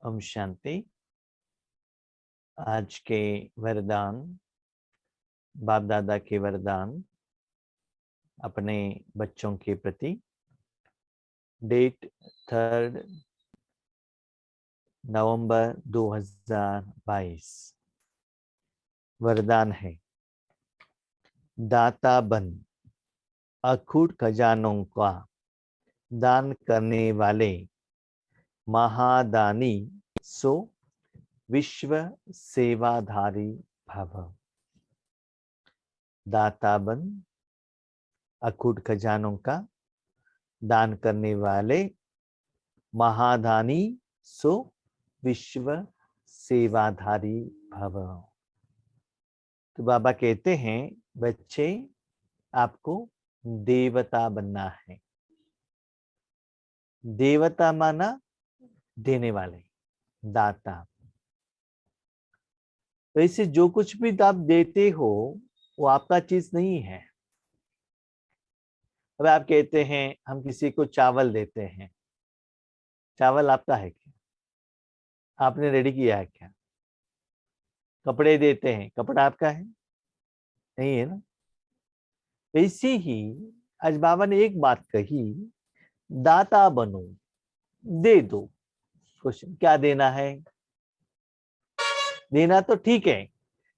ओम शांति। आज के वरदान, बाप दादा के वरदान अपने बच्चों के प्रति। डेट 3 नवंबर 2022। वरदान है, दाता बन, अखूट खजानों का दान करने वाले महादानी सो विश्व सेवाधारी भव। दाता बन, अखूट खजानों का दान करने वाले महादानी सो विश्व सेवाधारी भव। तो बाबा कहते हैं, बच्चे आपको देवता बनना है। देवता माना देने वाले, दाता। वैसे जो कुछ भी आप देते हो वो आपका चीज नहीं है। अब आप कहते हैं हम किसी को चावल देते हैं, चावल आपका है क्या? आपने रेडी किया है क्या? कपड़े देते हैं, कपड़ा आपका है? नहीं है ना। वैसे ही आज बाबा ने एक बात कही, दाता बनो, दे दो। क्वेश्चन क्या देना है? देना तो ठीक है,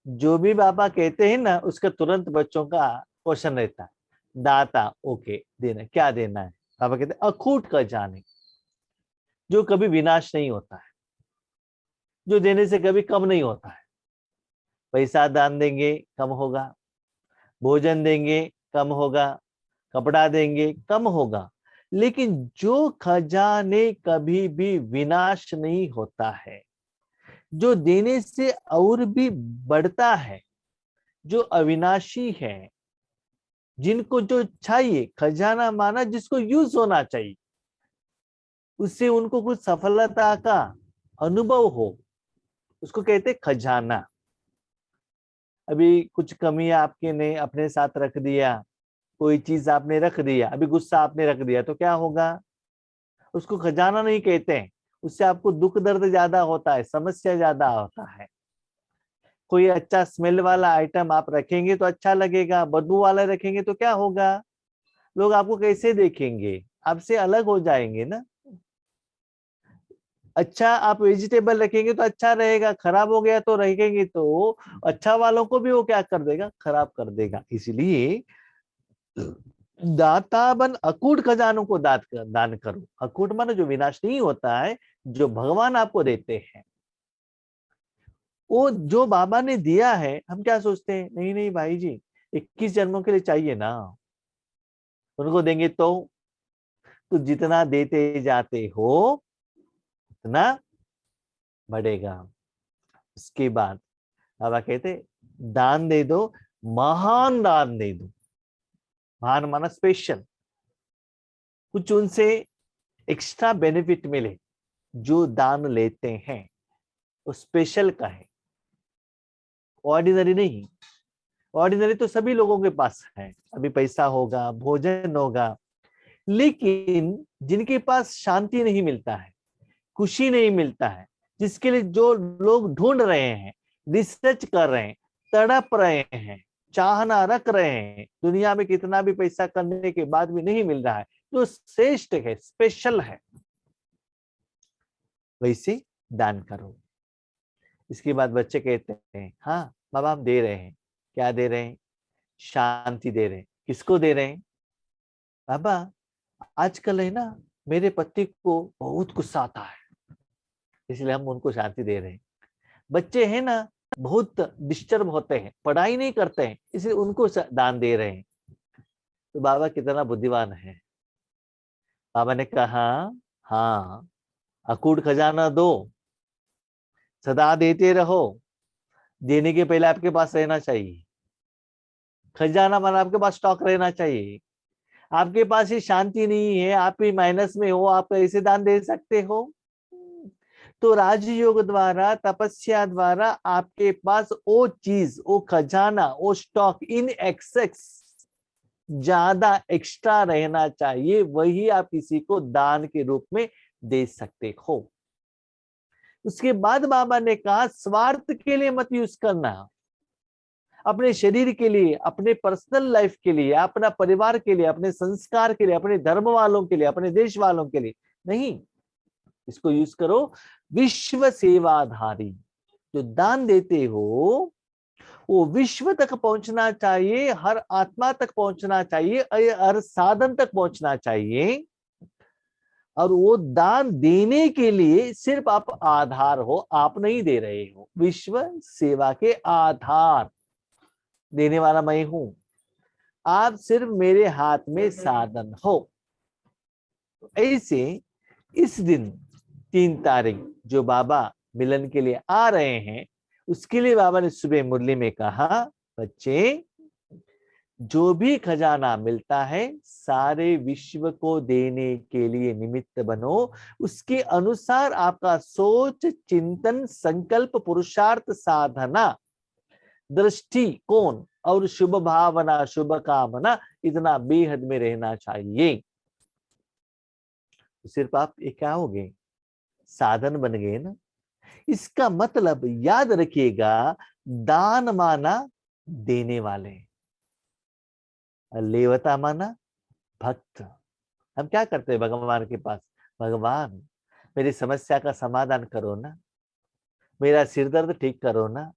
जो भी बाबा कहते हैं ना उसका तुरंत बच्चों का क्वेश्चन रहता है। दाता, ओके, देना, क्या देना है? बाबा कहते हैं अखूट खजाने, जो कभी विनाश नहीं होता है, जो देने से कभी कम नहीं होता है। पैसा दान देंगे कम होगा, भोजन देंगे कम होगा, कपड़ा देंगे कम होगा, लेकिन जो खजाने कभी भी विनाश नहीं होता है, जो देने से और भी बढ़ता है, जो अविनाशी है, जिनको जो चाहिए, खजाना माना जिसको यूज होना चाहिए, उससे उनको कुछ सफलता का अनुभव हो, उसको कहते खजाना। अभी कुछ कमी आपके ने अपने साथ रख दिया, कोई चीज आपने रख दिया, अभी गुस्सा आपने रख दिया, तो क्या होगा? उसको खजाना नहीं कहते हैं, उससे आपको दुख दर्द ज्यादा होता है, समस्या ज्यादा होता है। कोई अच्छा स्मेल वाला आइटम आप रखेंगे तो अच्छा लगेगा, बदबू वाला रखेंगे तो क्या होगा? लोग आपको कैसे देखेंगे? आपसे अलग हो जाएंगे ना। अच्छा आप वेजिटेबल रखेंगे तो अच्छा रहेगा, खराब हो गया तो रखेंगे तो अच्छा वालों को भी वो क्या कर देगा? खराब कर देगा। इसलिए दाता बन, अकूट खजानों को दान करो। अकूट मानो जो विनाश नहीं होता है, जो भगवान आपको देते हैं। वो जो बाबा ने दिया है, हम क्या सोचते हैं, नहीं नहीं भाई जी 21 जन्मों के लिए चाहिए ना, उनको देंगे तो जितना देते जाते हो उतना बढ़ेगा। उसके बाद बाबा कहते दान दे दो, महान दान दे दो। महान माना स्पेशल, कुछ उनसे एक्स्ट्रा बेनिफिट मिले। जो दान लेते हैं वो स्पेशल का है, ऑर्डिनरी नहीं। ऑर्डिनरी तो सभी लोगों के पास है, अभी पैसा होगा, भोजन होगा, लेकिन जिनके पास शांति नहीं मिलता है, खुशी नहीं मिलता है, जिसके लिए जो लोग ढूंढ रहे हैं, रिसर्च कर रहे हैं, तड़प रहे हैं, चाहना रख रहे हैं, दुनिया में कितना भी पैसा करने के बाद भी नहीं मिल रहा है, जो श्रेष्ठ है, स्पेशल है, वैसे दान करो। इसके बाद बच्चे कहते हैं, हाँ बाबा हम दे रहे हैं। क्या दे रहे हैं? शांति दे रहे हैं। किसको दे रहे हैं? बाबा आजकल है ना, मेरे पति को बहुत गुस्सा आता है, इसलिए हम उनको शांति दे रहे हैं। बच्चे हैं ना, बहुत डिस्टर्ब होते हैं, पढ़ाई नहीं करते हैं, इसलिए उनको दान दे रहे हैं। तो बाबा कितना बुद्धिमान है। बाबा ने कहा, हाँ अकूट खजाना दो, सदा देते रहो। देने के पहले आपके पास रहना चाहिए खजाना, माना आपके पास स्टॉक रहना चाहिए। आपके पास ही शांति नहीं है, आप ही माइनस में हो, आप कैसे दान दे सकते हो? तो राजयोग द्वारा, तपस्या द्वारा आपके पास वो चीज, वो खजाना, वो स्टॉक इन एक्सेस ज्यादा एक्स्ट्रा रहना चाहिए, वही आप किसी को दान के रूप में दे सकते हो। उसके बाद बाबा ने कहा स्वार्थ के लिए मत यूज करना, अपने शरीर के लिए, अपने पर्सनल लाइफ के लिए, अपना परिवार के लिए, अपने संस्कार के लिए, अपने धर्म वालों के लिए, अपने देश वालों के लिए नहीं। इसको यूज करो विश्व सेवाधारी। जो दान देते हो वो विश्व तक पहुंचना चाहिए, हर आत्मा तक पहुंचना चाहिए, हर साधन तक पहुंचना चाहिए। और वो दान देने के लिए सिर्फ आप आधार हो, आप नहीं दे रहे हो। विश्व सेवा के आधार देने वाला मैं हूं, आप सिर्फ मेरे हाथ में साधन हो। ऐसे इस दिन 3 तारीख जो बाबा मिलन के लिए आ रहे हैं, उसके लिए बाबा ने सुबह मुरली में कहा, बच्चे जो भी खजाना मिलता है सारे विश्व को देने के लिए निमित्त बनो। उसके अनुसार आपका सोच, चिंतन, संकल्प, पुरुषार्थ, साधना, दृष्टिकोण और शुभ भावना, शुभ कामना इतना बेहद में रहना चाहिए। सिर्फ आप ये क्या हो गए, साधन बन गए ना। इसका मतलब याद रखिएगा, दान माना देने वाले, लेवता माना भक्त। हम क्या करते हैं भगवान के पास, भगवान मेरी समस्या का समाधान करो ना, मेरा सिर दर्द ठीक करो ना,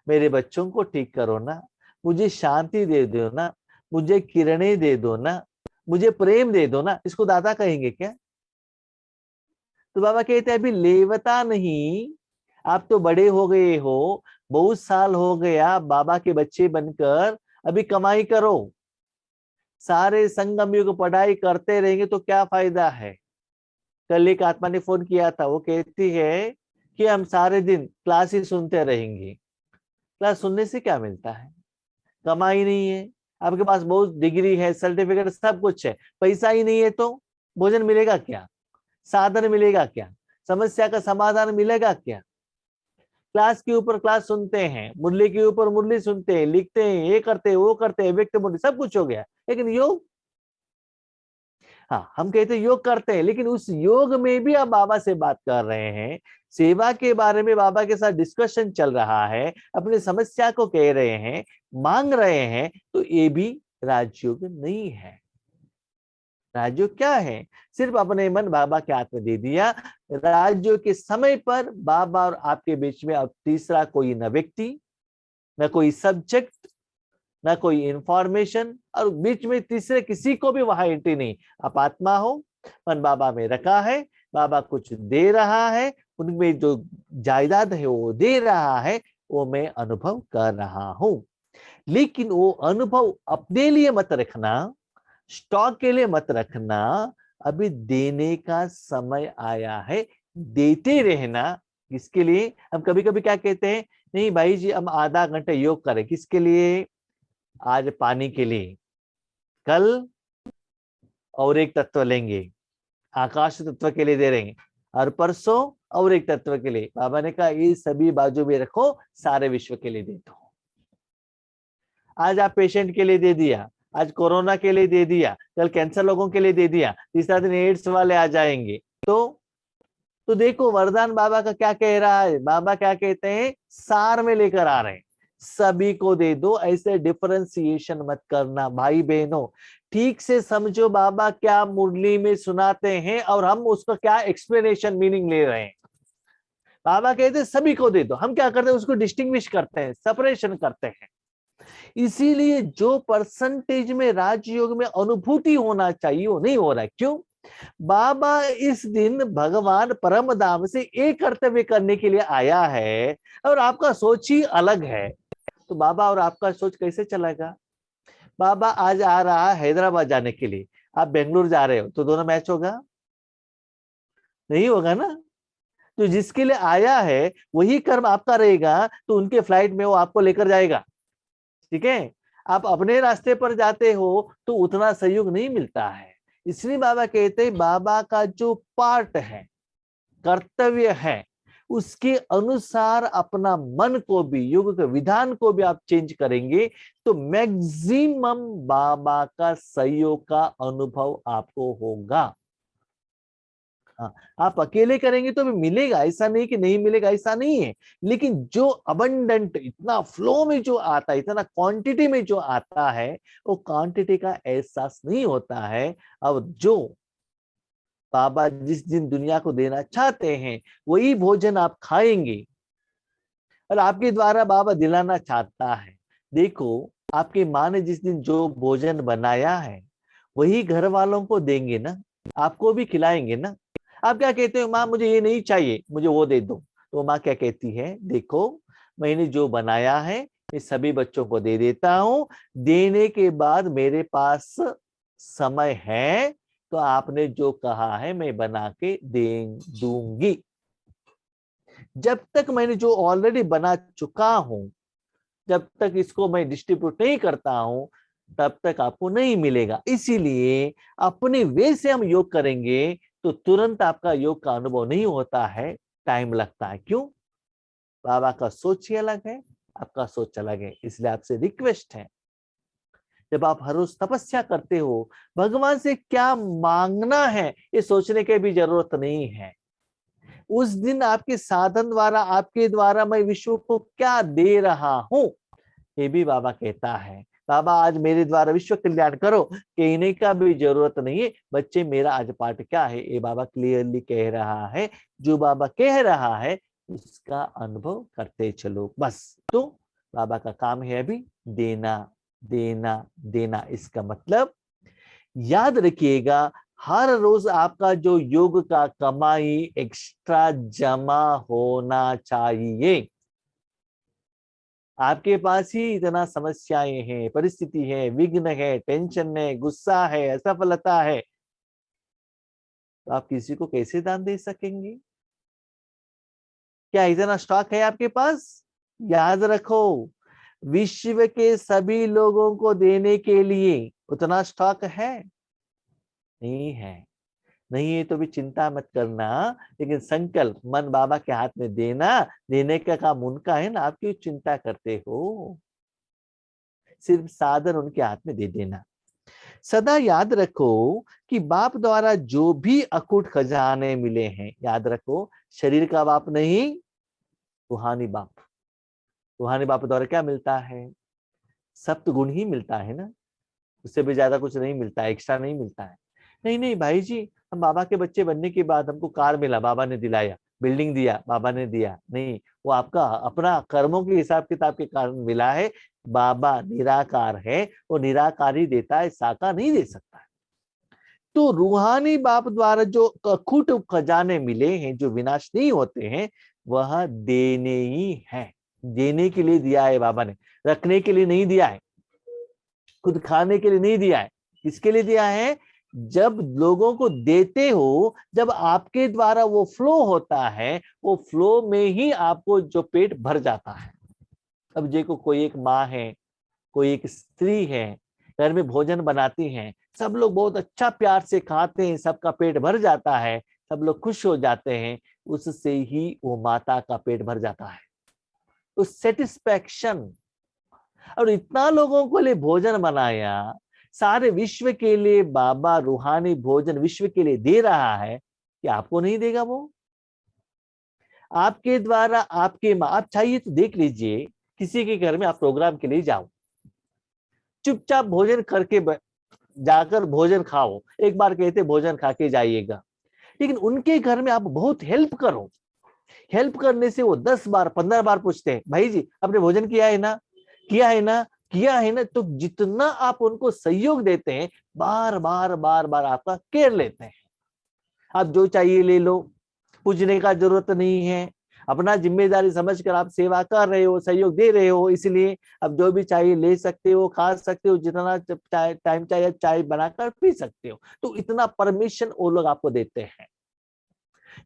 मेरे बच्चों को ठीक करो ना, मुझे शांति दे दो ना, मुझे किरणें दे दो ना, मुझे प्रेम दे दो ना। इसको दाता कहेंगे क्या? तो बाबा कहते हैं अभी लेवता नहीं, आप तो बड़े हो गए हो, बहुत साल हो गया बाबा के बच्चे बनकर, अभी कमाई करो। सारे संगम युग पढ़ाई करते रहेंगे तो क्या फायदा है? कल एक आत्मा ने फोन किया था, वो कहती है कि हम सारे दिन क्लास ही सुनते रहेंगे। क्लास सुनने से क्या मिलता है? कमाई नहीं है, आपके पास बहुत डिग्री है, सर्टिफिकेट सब कुछ है, पैसा ही नहीं है तो भोजन मिलेगा क्या? साधन मिलेगा क्या? समस्या का समाधान मिलेगा क्या? क्लास के ऊपर क्लास सुनते हैं, मुरली के ऊपर मुरली सुनते हैं, लिखते हैं, ये करते हैं, वो करते हैं, व्यक्त मुरली सब कुछ हो गया, लेकिन योग, हाँ हम कहते हैं योग करते हैं, लेकिन उस योग में भी आप बाबा से बात कर रहे हैं, सेवा के बारे में बाबा के साथ डिस्कशन चल रहा है, अपनी समस्या को कह रहे हैं, मांग रहे हैं, तो ये भी राजयोग नहीं है। राजयोग क्या है? सिर्फ अपने मन बाबा के हाथ में दे दिया। राजयोग के समय पर बाबा और आपके बीच में अब तीसरा कोई न व्यक्ति, न कोई सब्जेक्ट, ना कोई इंफॉर्मेशन, और बीच में तीसरे किसी को भी वहां एंट्री नहीं। आप आत्मा हो, मन बाबा में रखा है, बाबा कुछ दे रहा है, उनमें जो जायदाद है वो दे रहा है, वो मैं अनुभव कर रहा हूं। लेकिन वो अनुभव अपने लिए मत रखना, स्टॉक के लिए मत रखना, अभी देने का समय आया है, देते रहना। किसके लिए? हम कभी कभी क्या कहते हैं, नहीं भाई जी हम आधा घंटे योग करें, किसके लिए? आज पानी के लिए, कल और एक तत्व लेंगे, आकाश तत्व के लिए दे रहे हैं, और परसों और एक तत्व के लिए। बाबा ने कहा ये सभी बाजू में रखो, सारे विश्व के लिए दे दो। आज आप पेशेंट के लिए दे दिया, आज कोरोना के लिए दे दिया, कल कैंसर लोगों के लिए दे दिया, तीसरा दिन एड्स वाले आ जाएंगे। तो देखो वरदान बाबा का क्या कह रहा है। बाबा क्या कहते हैं, सार में लेकर आ रहे हैं, सभी को दे दो, ऐसे डिफरेंशिएशन मत करना। भाई बहनों ठीक से समझो बाबा क्या मुरली में सुनाते हैं और हम उसका क्या एक्सप्लेनेशन मीनिंग ले रहे हैं। बाबा कहते हैं सभी को दे दो, हम क्या करते हैं उसको डिस्टिंग्विश करते हैं, सेपरेशन करते हैं। इसीलिए जो परसेंटेज में राजयोग में अनुभूति होना चाहिए वो नहीं हो रहा है। क्यों? बाबा इस दिन भगवान परम धाम से एक कर्तव्य करने के लिए आया है और आपका सोच ही अलग है, तो बाबा और आपका सोच कैसे चलेगा? बाबा आज आ रहा है हैदराबाद जाने के लिए, आप बेंगलुरु जा रहे हो, तो दोनों मैच होगा? नहीं होगा ना। तो जिसके लिए आया है वही कर्म आपका रहेगा, तो उनके फ्लाइट में वो आपको लेकर जाएगा। ठीक है, आप अपने रास्ते पर जाते हो तो उतना सहयोग नहीं मिलता है। इसलिए बाबा कहते हैं बाबा का जो पार्ट है, कर्तव्य है, उसके अनुसार अपना मन को भी, योग के विधान को भी आप चेंज करेंगे तो मैक्सिमम बाबा का सहयोग का अनुभव आपको होगा। हाँ, आप अकेले करेंगे तो भी मिलेगा, ऐसा नहीं कि नहीं मिलेगा, ऐसा नहीं है। लेकिन जो अबंडेंट, इतना फ्लो में जो आता है, इतना क्वांटिटी में जो आता है, वो क्वांटिटी का एहसास नहीं होता है। अब जो बाबा जिस दिन दुनिया को देना चाहते हैं वही भोजन आप खाएंगे, और आपके द्वारा बाबा दिलाना चाहता है। देखो, आपकी माँ ने जिस दिन जो भोजन बनाया है वही घर वालों को देंगे ना, आपको भी खिलाएंगे ना। आप क्या कहते हो, माँ मुझे ये नहीं चाहिए, मुझे वो दे दो। तो माँ क्या कहती है, देखो मैंने जो बनाया है मैं सभी बच्चों को दे देता हूँ, देने के बाद मेरे पास समय है तो आपने जो कहा है मैं बना के दे दूंगी। जब तक मैंने जो ऑलरेडी बना चुका हूं, जब तक इसको मैं डिस्ट्रीब्यूट नहीं करता हूं, तब तक आपको नहीं मिलेगा। इसीलिए अपने वे से हम योग करेंगे तो तुरंत आपका योग का अनुभव नहीं होता है, टाइम लगता है। क्यों? बाबा का सोच ही अलग है, आपका सोच अलग है। इसलिए आपसे रिक्वेस्ट है, जब आप हर रोज तपस्या करते हो, भगवान से क्या मांगना है ये सोचने की भी जरूरत नहीं है। उस दिन आपके साधन द्वारा, आपके द्वारा मैं विश्व को क्या दे रहा हूं, ये भी बाबा कहता है। बाबा आज मेरे द्वारा विश्व कल्याण करो, कहने का भी जरूरत नहीं है बच्चे मेरा आज पाठ क्या है, ये बाबा क्लियरली कह रहा है। जो बाबा कह रहा है उसका अनुभव करते चलो बस। तो बाबा का काम है अभी देना, देना, देना। इसका मतलब याद रखिएगा, हर रोज आपका जो योग का कमाई एक्स्ट्रा जमा होना चाहिए। आपके पास ही इतना समस्याएं हैं, परिस्थिति है, विघ्न है, टेंशन है, गुस्सा है, असफलता है, तो आप किसी को कैसे दान दे सकेंगे? क्या इतना स्टॉक है आपके पास? याद रखो, विश्व के सभी लोगों को देने के लिए उतना स्टॉक है नहीं है। नहीं है तो भी चिंता मत करना, लेकिन संकल्प मन बाबा के हाथ में देना, देने का काम उनका है ना, आप क्यों चिंता करते हो? सिर्फ साधन उनके हाथ में दे देना। सदा याद रखो कि बाप द्वारा जो भी अकूट खजाने मिले हैं, याद रखो शरीर का बाप नहीं, रूहानी बाप। रूहानी बाप द्वारा क्या मिलता है? सप्त गुण ही मिलता है ना, उससे भी ज्यादा कुछ नहीं मिलता है, एक्स्ट्रा नहीं मिलता है। नहीं नहीं भाई जी, हम बाबा के बच्चे बनने के बाद हमको कार मिला, बाबा ने दिलाया, बिल्डिंग दिया, बाबा ने दिया, नहीं, वो आपका अपना कर्मों के हिसाब किताब के कारण मिला है। बाबा निराकार है, वो निराकार ही देता है, साकार नहीं दे सकता है। तो रूहानी बाप द्वारा जो अखूट खजाने मिले हैं, जो विनाश नहीं होते हैं, वह देने ही है। देने के लिए दिया है बाबा ने, रखने के लिए नहीं दिया है, खुद खाने के लिए नहीं दिया है। किसके लिए दिया है? जब लोगों को देते हो, जब आपके द्वारा वो फ्लो होता है, वो फ्लो में ही आपको जो पेट भर जाता है। अब देखो, कोई एक माँ है, कोई एक स्त्री है, घर में भोजन बनाती हैं, सब लोग बहुत अच्छा प्यार से खाते हैं, सबका पेट भर जाता है, सब लोग खुश हो जाते हैं, उससे ही वो माता का पेट भर जाता है, उस सेटिस्फैक्शन। और इतना लोगों को लिए भोजन बनाया, सारे विश्व के लिए बाबा रूहानी भोजन विश्व के लिए दे रहा है, कि आपको नहीं देगा वो? आपके द्वारा आपके माँ, आप चाहिए तो देख लीजिए, किसी के घर में आप प्रोग्राम के लिए जाओ, चुपचाप भोजन करके जाकर भोजन खाओ, एक बार कहते भोजन खा के जाइएगा, लेकिन उनके घर में आप बहुत हेल्प करो। हेल्प करने से वो 10 बार 15 बार पूछते हैं, भाई जी आपने भोजन किया है ना, किया है ना, किया है ना। तो जितना आप उनको सहयोग देते हैं, बार बार बार बार आपका केयर लेते हैं। आप जो चाहिए ले लो, पूछने का जरूरत नहीं है, अपना जिम्मेदारी समझकर आप सेवा कर रहे हो, सहयोग दे रहे हो, इसलिए अब जो भी चाहिए ले सकते हो, खा सकते हो, जितना टाइम चाहिए चाय बनाकर पी सकते हो। तो इतना परमिशन वो लोग आपको देते हैं।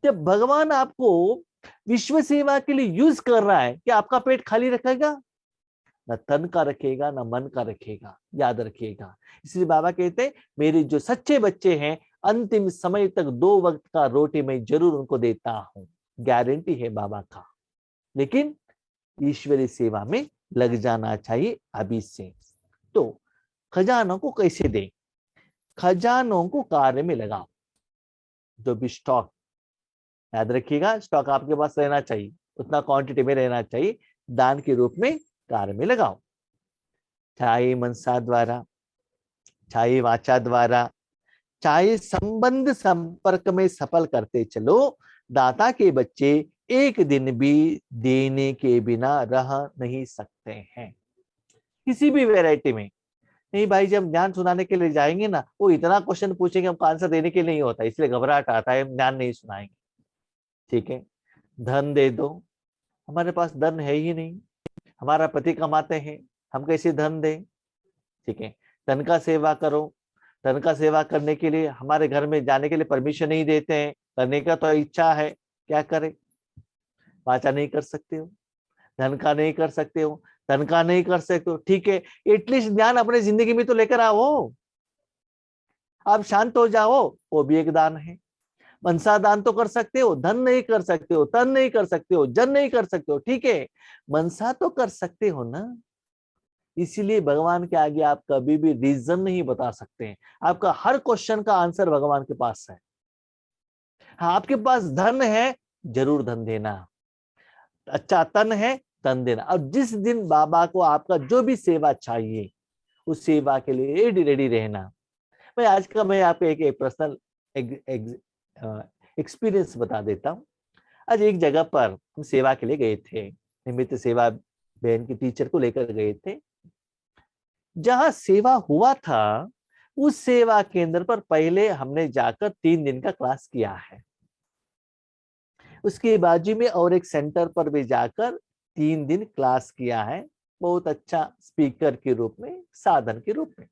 जब भगवान आपको विश्व सेवा के लिए यूज कर रहा है, क्या आपका पेट खाली रखेगा? न तन का रखेगा, न मन का रखेगा, याद रखिएगा। इसलिए बाबा कहते हैं, मेरे जो सच्चे बच्चे हैं, अंतिम समय तक 2 वक्त का रोटी मैं जरूर उनको देता हूं, गारंटी है बाबा का। लेकिन ईश्वरीय सेवा में लग जाना चाहिए अभी से। तो खजानों को कैसे दें? खजानों को कार्य में लगाओ। जो भी स्टॉक याद रखिएगा, स्टॉक आपके पास रहना चाहिए, उतना क्वांटिटी में रहना चाहिए, दान के रूप में कार्य में लगाओ। चाहे मनसा द्वारा, चाहे वाचा द्वारा, चाहे संबंध संपर्क में सफल करते चलो, दाता के बच्चे एक दिन भी देने के बिना रह नहीं सकते हैं, किसी भी वैरायटी में। नहीं भाई, जब ज्ञान सुनाने के लिए जाएंगे ना, वो इतना क्वेश्चन पूछेंगे, हमको आंसर देने के लिए नहीं होता, इसलिए घबराहट आता है, ज्ञान नहीं सुनाएंगे। ठीक है, धन दे दो, हमारे पास धन है ही नहीं, हमारा पति कमाते हैं, हम कैसे धन दें। ठीक है, धन का सेवा करो, धन का सेवा करने के लिए हमारे घर में जाने के लिए परमिशन नहीं देते हैं, करने का तो इच्छा है, क्या करें। वाचा नहीं कर सकते हो, धन का नहीं कर सकते हो, धन का नहीं कर सकते हो, ठीक है, एटलीस्ट ज्ञान अपने जिंदगी में तो लेकर आओ। आप शांत हो जाओ, वो भी एक दान है। मनसा दान तो कर सकते हो, धन नहीं कर सकते हो, तन नहीं कर सकते हो, जन नहीं कर सकते हो, ठीक है, मनसा तो कर सकते हो ना। इसीलिए भगवान के आगे आप कभी भी रीजन नहीं बता सकते हैं, आपका हर क्वेश्चन का आंसर भगवान के पास है। हाँ, आपके पास धन है, जरूर धन देना, अच्छा तन है, तन देना। अब जिस दिन बाबा को आपका जो भी सेवा चाहिए, उस सेवा के लिए रेडी रहना। मैं आपको एक पर्सनल एक्सपीरियंस बता देता हूँ। आज एक जगह पर हम सेवा के लिए गए थे, निमित्त सेवा बहन की टीचर को लेकर गए थे। जहां सेवा हुआ था, उस सेवा केंद्र पर पहले हमने जाकर 3 दिन का क्लास किया है। उसके बाजू में और एक सेंटर पर भी जाकर 3 दिन क्लास किया है, बहुत अच्छा स्पीकर के रूप में, साधन के रूप में।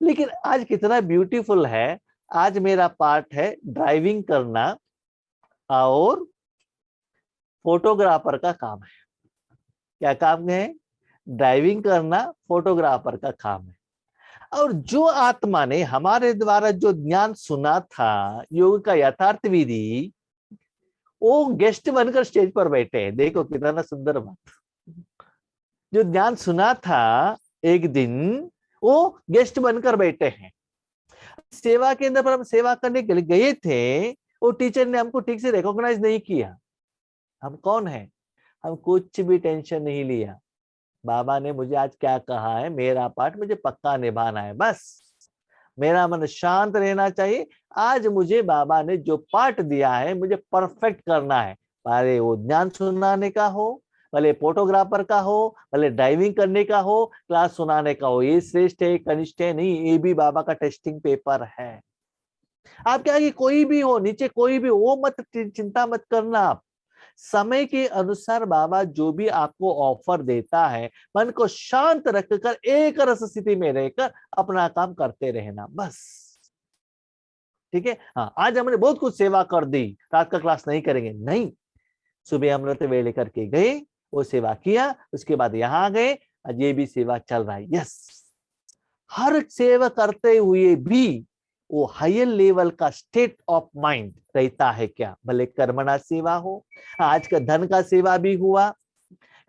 लेकिन आज कितना ब्यूटीफुल है, आज मेरा पार्ट है ड्राइविंग करना और फोटोग्राफर का काम है। क्या काम है? ड्राइविंग करना, फोटोग्राफर का काम है। और जो आत्मा ने हमारे द्वारा जो ज्ञान सुना था, योग का यथार्थ विधि, वो गेस्ट बनकर स्टेज पर बैठे हैं। देखो कितना सुंदर बात। जो ज्ञान सुना था एक दिन, वो गेस्ट बनकर बैठे हैं। सेवा केंद्र पर हम सेवा करने के लिए गए थे, वो टीचर ने हमको ठीक से रिकॉग्नाइज नहीं किया। हम कौन है? हम कुछ भी टेंशन नहीं लिया। बाबा ने मुझे आज क्या कहा है, मेरा पार्ट मुझे पक्का निभाना है, बस मेरा मन शांत रहना चाहिए। आज मुझे बाबा ने जो पार्ट दिया है, मुझे परफेक्ट करना है। भले वो ज्ञान सुनाने का हो, भले फोटोग्राफर का हो, भले ड्राइविंग करने का हो, क्लास सुनाने का हो, ये श्रेष्ठ है कनिष्ठ है नहीं, ये भी बाबा का टेस्टिंग पेपर है। आप क्या कि कोई भी हो, नीचे कोई भी, वो मत चिंता मत करना। आप समय के अनुसार बाबा जो भी आपको ऑफर देता है, मन को शांत रखकर एक रस स्थिति में रहकर अपना काम करते रहना, बस। ठीक है। हाँ, आज हमने बहुत कुछ सेवा कर दी, रात का क्लास नहीं करेंगे, नहीं। सुबह अमृत वेले करके गए, वो सेवा किया, उसके बाद यहाँ आ गए, आज ये भी सेवा चल रहा है। यस, हर सेवा करते हुए भी वो हायर लेवल का स्टेट ऑफ माइंड रहता है क्या? भले कर्मणा सेवा हो, आज का धन का सेवा भी हुआ,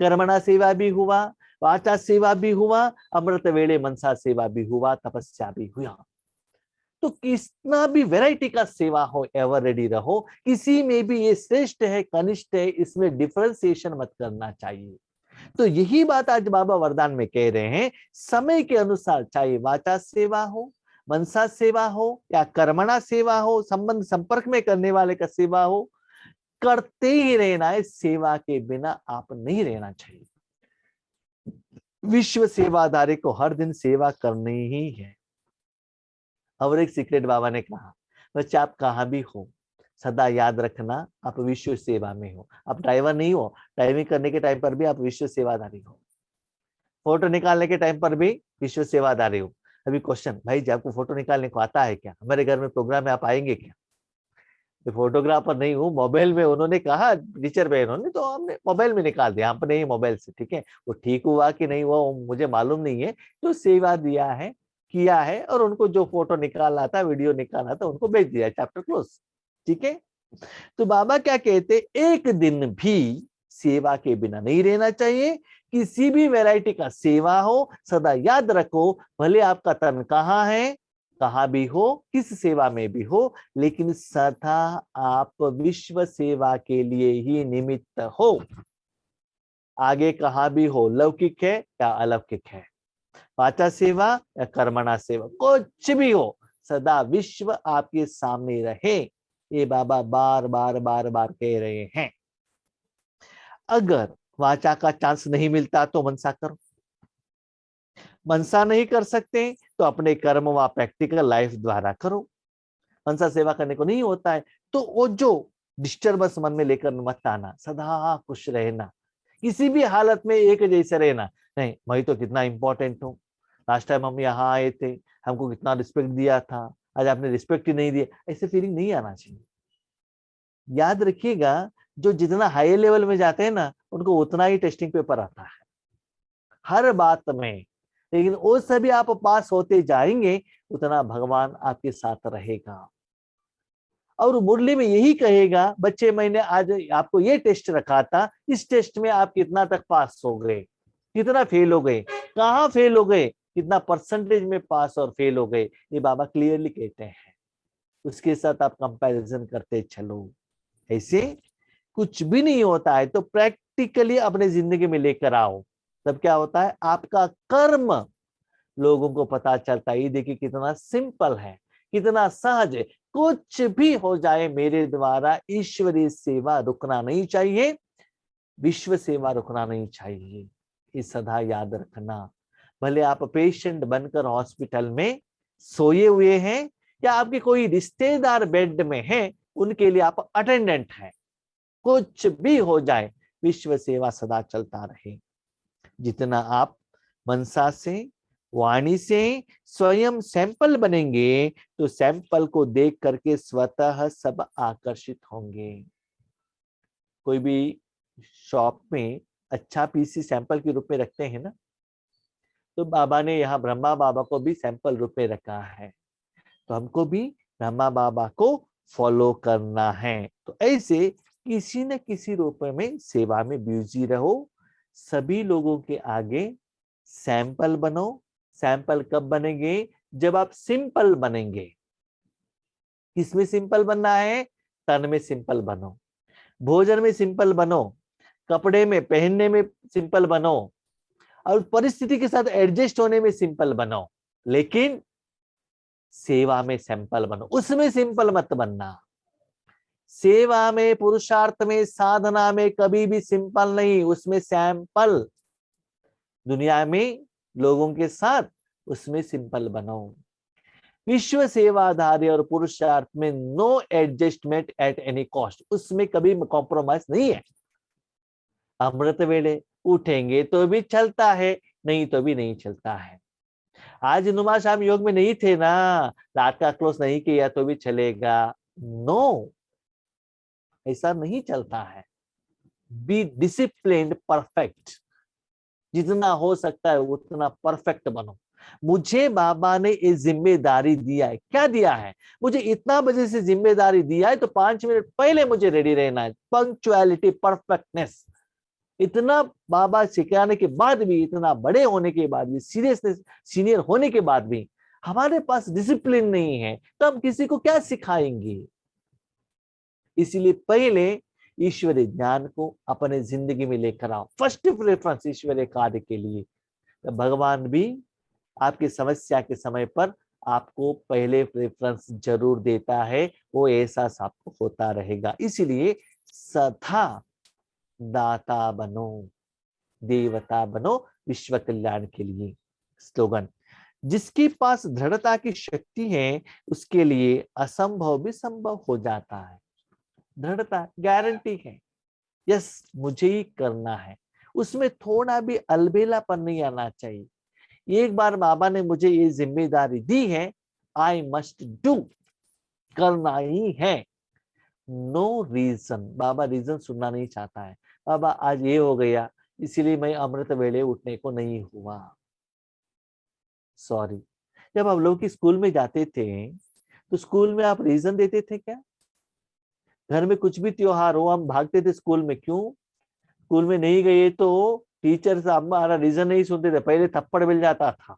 कर्मणा सेवा भी हुआ, वाचा सेवा भी हुआ, अमृत वेले मनसा सेवा भी हुआ, तपस्या भी हुआ। तो कितना भी वैरायटी का सेवा हो, एवर रेडी रहो। किसी में भी ये श्रेष्ठ है कनिष्ठ है, इसमें डिफरेंशिएशन मत करना चाहिए। तो यही बात आज बाबा वरदान में कह रहे हैं, समय के अनुसार चाहे वाचा सेवा हो, मनसा सेवा हो, या कर्मणा सेवा हो, संबंध संपर्क में करने वाले का सेवा हो, करते ही रहना है। सेवा के बिना आप नहीं रहना चाहिए। विश्व सेवादारी को हर दिन सेवा करनी ही है। और एक सीक्रेट बाबा ने कहा, बच्चे आप कहाँ भी हो, सदा याद रखना आप विश्व सेवा में हो। आप ड्राइवर नहीं हो, ड्राइविंग करने के टाइम पर भी आप विश्व सेवादारी हो, फोटो निकालने के टाइम पर भी विश्व सेवादारी हो। अभी क्वेश्चन, भाई जी आपको फोटो निकालने को आता है क्या? हमारे घर में प्रोग्राम है, आप आएंगे क्या? तो फोटोग्राफर नहीं हूँ, मोबाइल में उन्होंने कहा, टीचर बहनों ने, तो हमने मोबाइल में निकाल दिया, हम नहीं मोबाइल से। ठीक है, वो ठीक हुआ कि नहीं हुआ मुझे मालूम नहीं है, जो सेवा दिया है किया है, और उनको जो फोटो निकालना था, वीडियो निकालना था, उनको भेज दिया, चैप्टर क्लोज। ठीक है। तो बाबा क्या कहते, एक दिन भी सेवा के बिना नहीं रहना चाहिए। किसी भी वैरायटी का सेवा हो, सदा याद रखो, भले आपका तन कहाँ है, कहाँ भी हो, किस सेवा में भी हो, लेकिन सदा आप विश्व सेवा के लिए ही निमित्त हो। आगे कहाँ भी हो, लौकिक है या अलौकिक है, वाचा सेवा या कर्मणा सेवा, कुछ भी हो, सदा विश्व आपके सामने रहे, ये बाबा बार बार बार बार कह रहे हैं। अगर वाचा का चांस नहीं मिलता तो मनसा करो, मनसा नहीं कर सकते तो अपने कर्म व प्रैक्टिकल लाइफ द्वारा करो। मनसा सेवा करने को नहीं होता है तो वो जो डिस्टर्बेंस मन में लेकर मत आना, सदा खुश रहना, किसी भी हालत में एक जैसे रहना। नहीं, मैं तो कितना इंपॉर्टेंट हूँ, लास्ट टाइम हम यहाँ आए थे, हमको कितना रिस्पेक्ट दिया था, आज आपने रिस्पेक्ट ही नहीं दिया, ऐसे फीलिंग नहीं आना चाहिए। याद रखिएगा, जो जितना हाई लेवल में जाते हैं ना, उनको उतना ही टेस्टिंग पेपर आता है हर बात में, लेकिन वो सभी आप पास होते जाएंगे, उतना भगवान आपके साथ रहेगा। और मुरली में यही कहेगा, बच्चे मैंने आज आपको ये टेस्ट रखा था, इस टेस्ट में आप कितना तक पास हो गए, कितना फेल हो गए, कहाँ फेल हो गए, कितना परसेंटेज में पास और फेल हो गए, ये बाबा क्लियरली कहते हैं। उसके साथ आप कंपैरिजन करते चलो। ऐसे कुछ भी नहीं होता है तो प्रैक्टिकली अपने जिंदगी में लेकर आओ, तब क्या होता है, आपका कर्म लोगों को पता चलता है। ये देखिए कितना सिंपल है, कितना सहज है। कुछ भी हो जाए मेरे द्वारा ईश्वरीय सेवा रुकना नहीं चाहिए, विश्व सेवा रुकना नहीं चाहिए, ये सदा याद रखना। भले आप पेशेंट बनकर हॉस्पिटल में सोए हुए हैं या आपके कोई रिश्तेदार बेड में हैं, उनके लिए आप अटेंडेंट हैं, कुछ भी हो जाए विश्व सेवा सदा चलता रहे। जितना आप मनसा से, वाणी से स्वयं सैंपल बनेंगे तो सैंपल को देख करके स्वतः सब आकर्षित होंगे। कोई भी शॉप में अच्छा पीसी सैंपल के रूप में रखते हैं ना, तो बाबा ने यहाँ ब्रह्मा बाबा को भी सैंपल रूप में रखा है, तो हमको भी ब्रह्मा बाबा को फॉलो करना है। तो ऐसे किसी न किसी रूप में सेवा में बिजी रहो, सभी लोगों के आगे सैंपल बनो। सैंपल कब बनेंगे, जब आप सिंपल बनेंगे। किसमें सिंपल बनना है, तन में सिंपल बनो, भोजन में सिंपल बनो, कपड़े में पहनने में सिंपल बनो, और परिस्थिति के साथ एडजस्ट होने में सिंपल बनो, लेकिन सेवा में सिंपल बनो, उसमें सिंपल मत बनना। सेवा में, पुरुषार्थ में, साधना में कभी भी सिंपल नहीं, उसमें सैंपल। दुनिया में लोगों के साथ उसमें सिंपल बनो। विश्व सेवाधारी और पुरुषार्थ में no adjustment at any cost, उसमें कभी कॉम्प्रोमाइज नहीं है। अमृत वेले उठेंगे तो भी चलता है, नहीं तो भी नहीं चलता है। आज नुमा शाम योग में नहीं थे ना, रात का क्लोज नहीं किया तो भी चलेगा, नो, ऐसा नहीं चलता है। बी डिसिप्लिन्ड, परफेक्ट, जितना हो सकता है उतना परफेक्ट बनो। मुझे बाबा ने ये जिम्मेदारी दिया है, क्या दिया है, मुझे इतना बजे से जिम्मेदारी दिया है तो 5 मिनट पहले मुझे रेडी रहना है। पंक्चुअलिटी, परफेक्टनेस, इतना बाबा सिखाने के बाद भी, इतना बड़े होने के बाद भी, सीरियसनेस, सीनियर होने के बाद भी हमारे पास डिसिप्लिन नहीं है, तो हम किसी को क्या सिखाएंगे। इसीलिए पहले ईश्वरीय ज्ञान को अपने जिंदगी में लेकर आओ, फर्स्ट प्रेफरेंस ईश्वरीय कार्य के लिए। तो भगवान भी आपकी समस्या के समय पर आपको पहले प्रेफरेंस जरूर देता है, वो एहसास आपको होता रहेगा। इसीलिए सदा दाता बनो, देवता बनो विश्व कल्याण के लिए। स्लोगन, जिसके पास दृढ़ता की शक्ति है उसके लिए असंभव भी संभव हो जाता है। दृढ़ता, गारंटी है, यस मुझे ही करना है, उसमें थोड़ा भी अलबेलापन नहीं आना चाहिए। एक बार बाबा ने मुझे ये जिम्मेदारी दी है, आई मस्ट डू, करना ही है, नो रीजन। बाबा रीजन सुनना नहीं चाहता है, बाबा आज ये हो गया इसीलिए मैं अमृत वेले उठने को नहीं हुआ, सॉरी। जब हम लोग की स्कूल में जाते थे तो स्कूल में आप रीजन देते थे क्या? घर में कुछ भी त्योहार हो हम भागते थे स्कूल में, क्यों? स्कूल में नहीं गए तो टीचर से हमारा रीजन नहीं सुनते थे, पहले थप्पड़ मिल जाता था।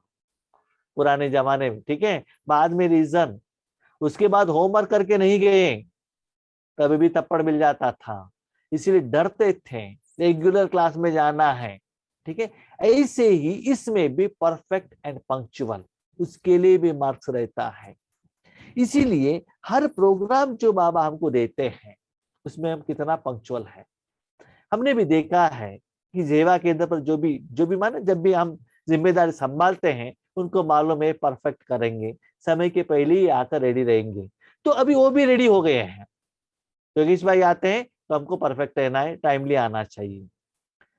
पुराने जमाने में, ठीक है। बाद में रीजन, उसके बाद होमवर्क करके नहीं गए तभी भी थप्पड़ मिल जाता था, इसीलिए डरते थे, रेगुलर क्लास में जाना है, ठीक है। ऐसे ही इसमें भी परफेक्ट एंड पंक्चुअल, उसके लिए भी मार्क्स रहता है। इसीलिए हर प्रोग्राम जो बाबा हमको देते हैं उसमें हम कितना पंक्चुअल है। हमने भी देखा है कि सेवा केंद्र पर जो भी माने, जब भी हम जिम्मेदारी संभालते हैं उनको मालूम है परफेक्ट करेंगे, समय के पहले ही आकर रेडी रहेंगे। तो अभी वो भी रेडी हो गए हैं, योगेश भाई आते हैं तो हमको परफेक्ट रहना है, टाइमली आना चाहिए,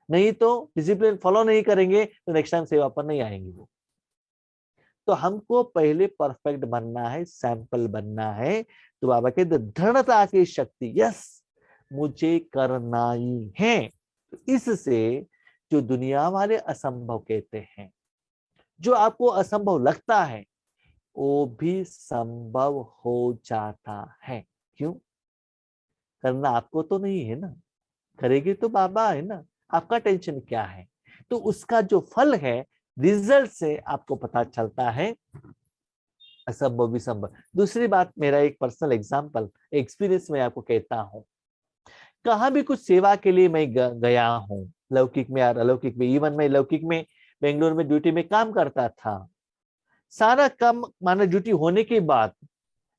नहीं तो डिसिप्लिन फॉलो नहीं करेंगे तो नेक्स्ट टाइम सेवा पर नहीं आएंगे वो। तो हमको पहले परफेक्ट बनना है, सैंपल बनना है। तो बाबा के दृढ़ता की शक्ति, यस मुझे करना ही है। तो इससे जो दुनिया वाले असंभव कहते हैं, जो आपको असंभव लगता है वो भी संभव हो जाता है। क्यों? करना आपको तो नहीं है ना, करेगी तो बाबा है ना, आपका टेंशन क्या है? तो उसका जो फल है, रिजल्ट से आपको पता चलता है असंभव भी संभव। दूसरी बात, मेरा एक पर्सनल एग्जांपल एक्सपीरियंस में आपको कहता हूं। कहां भी कुछ सेवा के लिए मैं गया हूं, लौकिक में और अलौकिक में, इवन मैं लौकिक में बेंगलोर में ड्यूटी में काम करता था। सारा काम माना ड्यूटी होने के बाद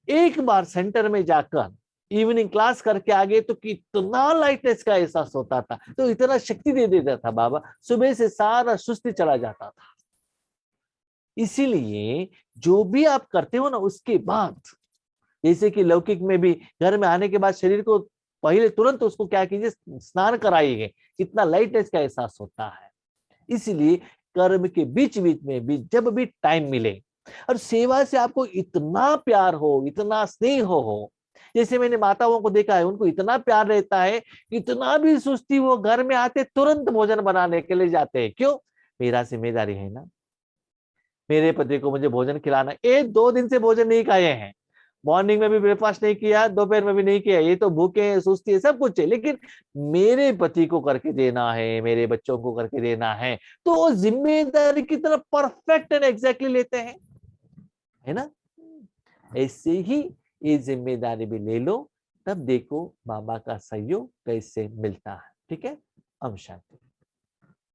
एक बार सेंटर में जाकर इवनिंग क्लास करके आ गए तो कितना लाइटनेस का एहसास होता था, तो इतना शक्ति दे देता था बाबा, सुबह से सारा सुस्ती चला जाता था। इसीलिए जो भी आप करते हो ना उसके बाद, जैसे कि लौकिक में भी घर में आने के बाद शरीर को पहले तुरंत उसको क्या कीजिए, स्नान कराइए, कितना लाइटनेस का एहसास होता है। इसलिए कर्म के बीच बीच में भी जब भी टाइम मिले और सेवा से आपको इतना प्यार हो, इतना स्नेह हो, जैसे मैंने माताओं को देखा है, उनको इतना प्यार रहता है, इतना भी सुस्ती वो घर में आते तुरंत भोजन बनाने के लिए जाते हैं। क्यों? मेरा जिम्मेदारी है ना, मेरे पति को मुझे भोजन खिलाना। 1-2 दिन से भोजन नहीं खाए हैं, मॉर्निंग में भी ब्रेकफास्ट नहीं किया, दोपहर में भी नहीं किया, ये तो भूखे हैं, सुस्ती है, सब कुछ है, लेकिन मेरे पति को करके देना है, मेरे बच्चों को करके देना है, तो वो जिम्मेदारी की तरह परफेक्ट एंड एग्जैक्टली लेते हैं, है ना। ऐसे ही ये जिम्मेदारी भी ले लो, तब देखो बाबा का सहयोग कैसे मिलता है। ठीक है, हम शांति।